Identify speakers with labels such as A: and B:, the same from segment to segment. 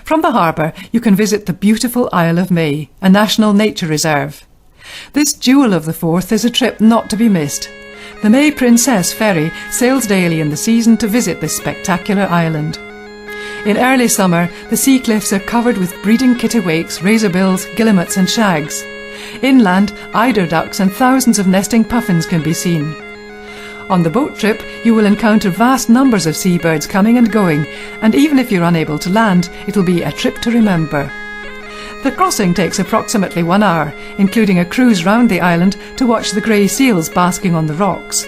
A: From the harbour, you can visit the beautiful Isle of May, a national nature reserve. This jewel of the Forth is a trip not to be missed. The May Princess ferry sails daily in the season to visit this spectacular island. In early summer, the sea cliffs are covered with breeding kittiwakes, razorbills, guillemots and shags. Inland, eider ducks and thousands of nesting puffins can be seen. On the boat trip, you will encounter vast numbers of seabirds coming and going, and even if you're unable to land, it'll be a trip to remember. The crossing takes approximately 1 hour, including a cruise round the island to watch the grey seals basking on the rocks.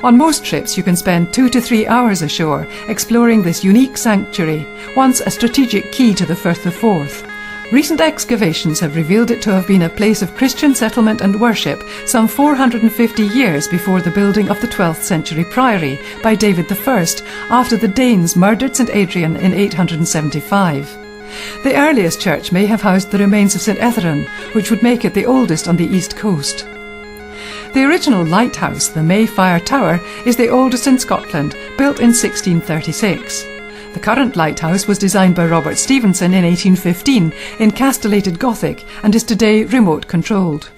A: On most trips you can spend 2 to 3 hours ashore, exploring this unique sanctuary, once a strategic key to the Firth of Forth. Recent excavations have revealed it to have been a place of Christian settlement and worship some 450 years before the building of the 12th century priory by David I after the Danes murdered St Adrian in 875. The earliest church may have housed the remains of St Etheron, which would make it the oldest on the east coast. The original lighthouse, the Mayfire Tower, is the oldest in Scotland, built in 1636. The current lighthouse was designed by Robert Stevenson in 1815 in castellated Gothic and is today remote controlled.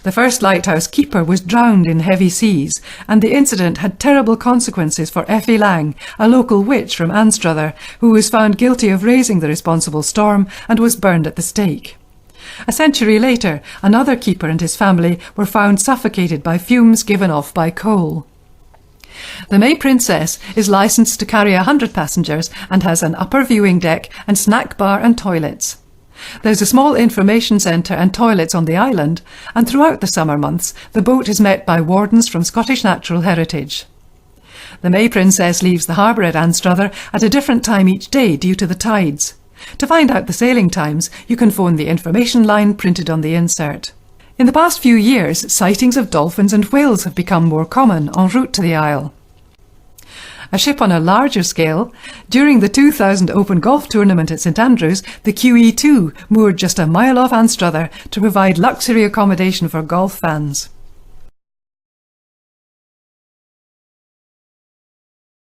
A: The first lighthouse keeper was drowned in heavy seas, and the incident had terrible consequences for Effie Lang, a local witch from Anstruther, who was found guilty of raising the responsible storm and was burned at the stake. A century later, another keeper and his family were found suffocated by fumes given off by coal. The May Princess is licensed to carry 100 passengers and has an upper viewing deck and snack bar and toilets. There's a small information centre and toilets on the island, and throughout the summer months the boat is met by wardens from Scottish Natural Heritage. The May Princess leaves the harbour at Anstruther at a different time each day due to the tides. To find out the sailing times, you can phone the information line printed on the insert. In the past few years, sightings of dolphins and whales have become more common en route to the Isle. A ship on a larger scale, during the 2000 Open Golf Tournament at St Andrews, the QE2 moored just a mile off Anstruther to provide luxury accommodation for golf fans.